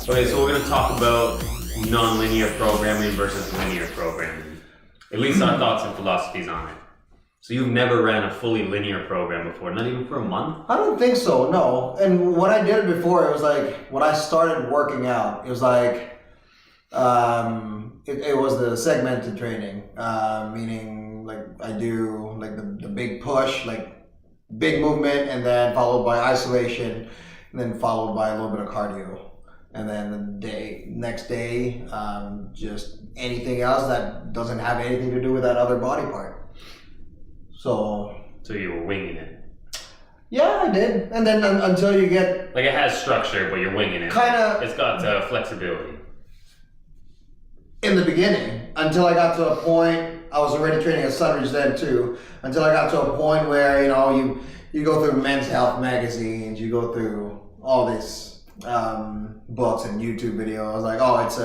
Okay, so we're going to talk about non-linear programming versus linear programming. At least our thoughts and philosophies on it. So you've never ran a fully linear program before, not even for a month? I don't think so, no. And when I did it before, it was like, when I started working out, it was like, it was the segmented training, meaning like I do like the big push, like big movement, and then followed by isolation, and then followed by a little bit of cardio. And then the next day, just anything else that doesn't have anything to do with that other body part. So you were winging it. Yeah, I did. And then until you get... Like it has structure, but you're winging it. Kinda... It's got flexibility. In the beginning, until I got to a point, I was already training at Sunridge then too, until I got to a point where, you know, you go through Men's Health magazines, you go through all these books and YouTube videos. I was like, oh, it's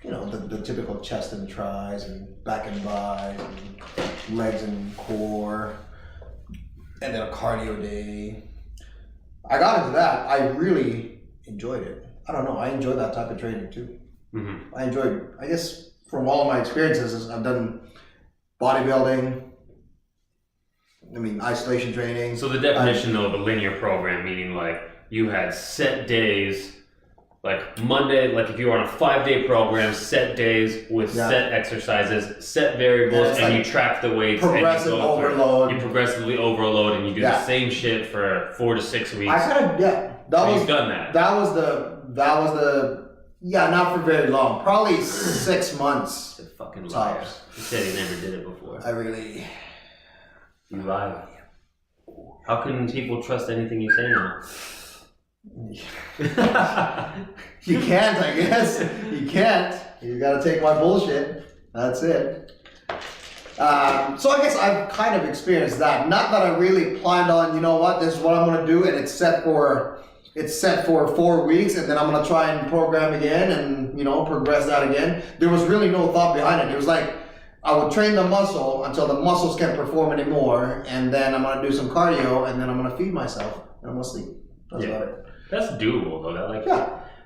you know, the typical chest and tries and back and buys and legs and core, and then a cardio day. I got into that. I really enjoyed it. I don't know. I enjoyed that type of training too. Mm-hmm. I enjoyed, I guess, from all of my experiences, I've done bodybuilding, I mean, isolation training. So the definition of a linear program, meaning like you had set days, like Monday, like if you were on a 5-day program, set days with set exercises, set variables, and like you track the weights. Progressive and overload. You progressively overload and you do the same shit for 4 to 6 weeks. I kind of, you've done that. That was the, not for very long. Probably 6 months. It's a fucking liar. You said he never did it before. You lied. How can people trust anything you say now? You can't, I guess. You can't. You gotta take my bullshit. That's it. So I guess I've kind of experienced that. Not that I really planned on, you know what, this is what I'm gonna do, and it's set for 4 weeks, and then I'm gonna try and program again and, you know, progress that again. There was really no thought behind it. It was like I would train the muscle until the muscles can't perform anymore, and then I'm gonna do some cardio, and then I'm gonna feed myself, and I'm gonna sleep. That's about it. That's doable though.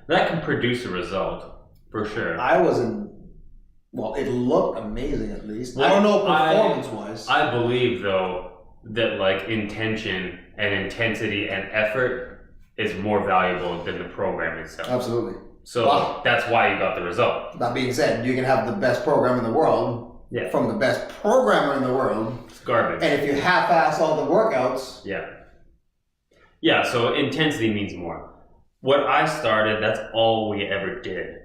That can produce a result for sure. It looked amazing at least. I don't know performance wise. I believe though that like intention and intensity and effort is more valuable than the program itself. Absolutely. So that's why you got the result. That being said, you can have the best program in the world from the best programmer in the world. It's garbage. And if you half-ass all the workouts. Yeah, so intensity means more. What I started, that's all we ever did.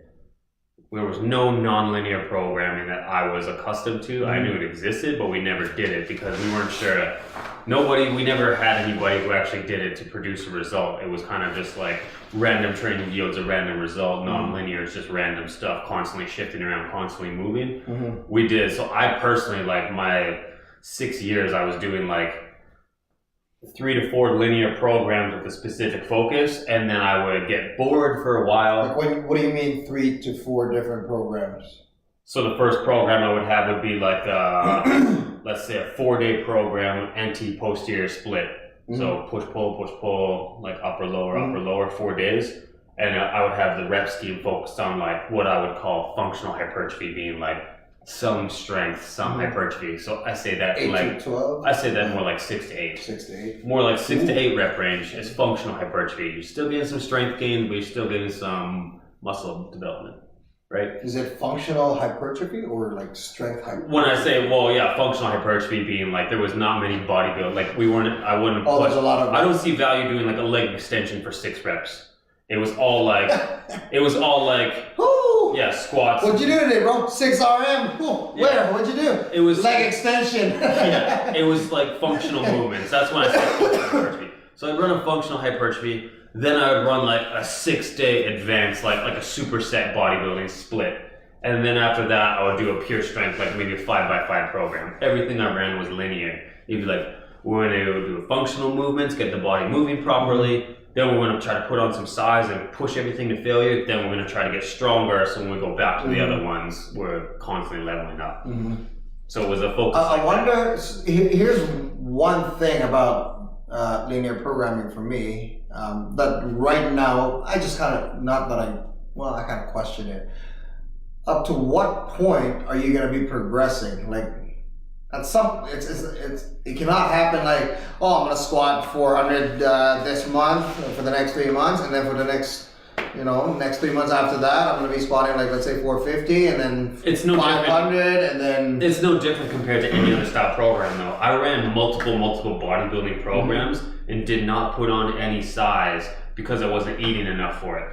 There was no non-linear programming that I was accustomed to. Mm-hmm. I knew it existed, but we never did it because we weren't sure. We never had anybody who actually did it to produce a result. It was kind of just like random training yields a random result. Non-linear is just random stuff, constantly shifting around, constantly moving. Mm-hmm. We did. So I personally, like my 6 years, I was doing like 3 to 4 linear programs with a specific focus, and then I would get bored for a while. Like what do you mean 3 to 4 different programs? So the first program I would have would be like, let's say a 4-day program, anti-posterior split. Mm-hmm. So push-pull, like upper-lower, 4 days. And I would have the rep scheme focused on like what I would call functional hypertrophy, being like some strength, some hypertrophy. So I say that 8 to 12? I say that more like 6 to 8. 6 to 8. More like 6 to 8 rep range is functional hypertrophy. You're still getting some strength gain, but you're still getting some muscle development, right? Is it functional hypertrophy or like strength hypertrophy? When I say, functional hypertrophy being like there was not many bodybuilding, like there's a lot of. I don't see value doing like a leg extension for 6 reps. It was all like, squats. What'd you do today, bro? 6 RM? Where? What'd you do? It was leg extension. It was like functional movements. That's when I said functional hypertrophy. So I'd run a functional hypertrophy, then I would run like a 6-day advanced, like a superset bodybuilding split. And then after that, I would do a pure strength, like maybe a 5x5 program. Everything I ran was linear. You'd be like, we're going to do functional movements, get the body moving properly. Then we're going to try to put on some size and push everything to failure. Then we're going to try to get stronger. So when we go back to the other ones, we're constantly leveling up. Mm-hmm. So it was a focus. I wonder, here's one thing about linear programming for me. That right now, I just kind of, not that I kind of question it. Up to what point are you going to be progressing? Like, at some, it cannot happen like, oh, I'm going to squat 400 this month for the next 3 months, and then for the next 3 months after that, I'm going to be squatting like, let's say 450, and then it's no 500, different. And then... It's no different compared to any other style program, though. I ran multiple bodybuilding programs and did not put on any size because I wasn't eating enough for it.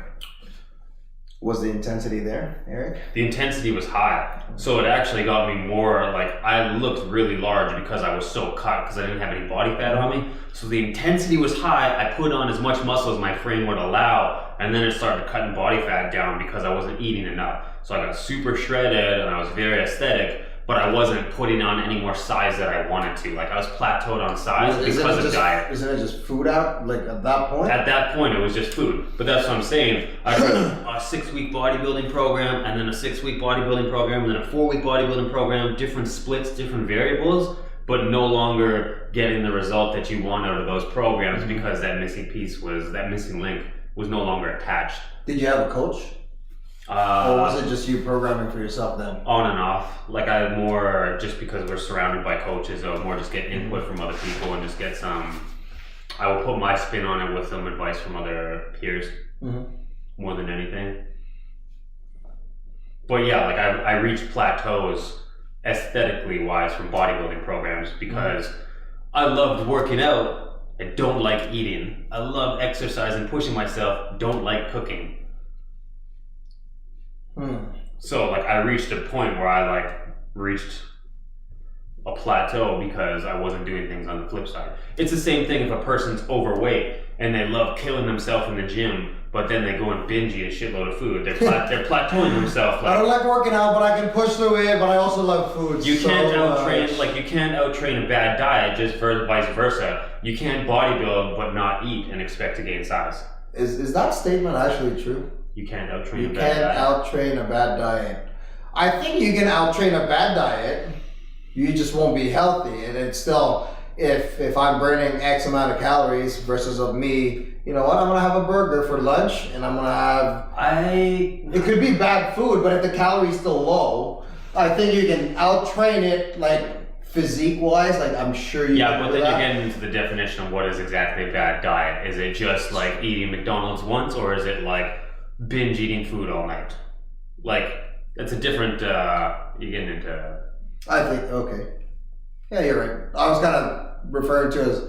Was the intensity there, Eric? The intensity was high. So it actually got me more, like, I looked really large because I was so cut because I didn't have any body fat on me. So the intensity was high. I put on as much muscle as my frame would allow, and then it started cutting body fat down because I wasn't eating enough. So I got super shredded and I was very aesthetic, but I wasn't putting on any more size that I wanted to. Like, I was plateaued on size because of diet. Isn't it just food out, like, at that point? At that point, it was just food. But that's what I'm saying. I did a 6-week bodybuilding program, and then a 6-week bodybuilding program, and then a 4-week bodybuilding program, different splits, different variables, but no longer getting the result that you want out of those programs because that missing link was no longer attached. Did you have a coach? Or was it just you programming for yourself then? On and off. Like, I more, just because we're surrounded by coaches, I would more just get input from other people and just get I would put my spin on it with some advice from other peers, more than anything. But yeah, like, I reached plateaus aesthetically wise from bodybuilding programs because I loved working out. I don't like eating. I love exercising, pushing myself, don't like cooking. So, like, I reached a point where I reached a plateau because I wasn't doing things on the flip side. It's the same thing if a person's overweight and they love killing themselves in the gym, but then they go and binge eat a shitload of food. They're plateauing themselves. Like, I don't like working out, but I can push through it. But I also love food. You can't outtrain a bad diet. Just vice versa. You can't bodybuild but not eat and expect to gain size. Is that statement actually true? You can't outtrain a bad diet. You can't outtrain a bad diet. I think you can outtrain a bad diet. You just won't be healthy. And it's still, if I'm burning X amount of calories versus of me, you know what, I'm going to have a burger for lunch and I'm going to have... It could be bad food, but if the calories still low, I think you can outtrain it, like, physique-wise, like, I'm sure you can but do then that. you're getting into the definition of what is exactly a bad diet. Is it just, like, eating McDonald's once, or is it, like, binge eating food all night? Like, it's a different, you're getting into... I think, okay. Yeah, you're right. I was kind of referring to as,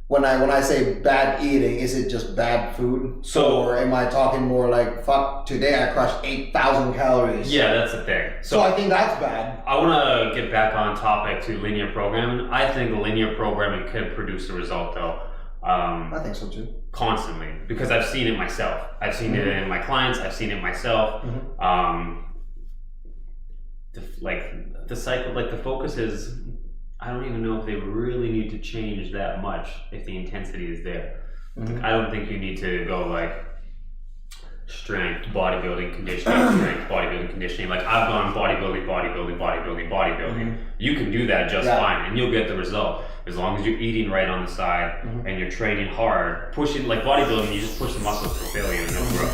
when I say bad eating, is it just bad food? Or am I talking more like, fuck, today I crushed 8,000 calories? Yeah, that's the thing. So I think that's bad. I want to get back on topic to linear programming. I think linear programming could produce a result, though. I think so too. Constantly, because I've seen it myself. I've seen it in my clients. I've seen it myself. The cycle, like, the focus is, I don't even know if they really need to change that much if the intensity is there. Like, I don't think you need to go like strength, bodybuilding, conditioning, Like, I've gone bodybuilding. You can do that just fine and you'll get the result. As long as you're eating right on the side and you're training hard, pushing, like bodybuilding, you just push the muscles to failure and they'll grow.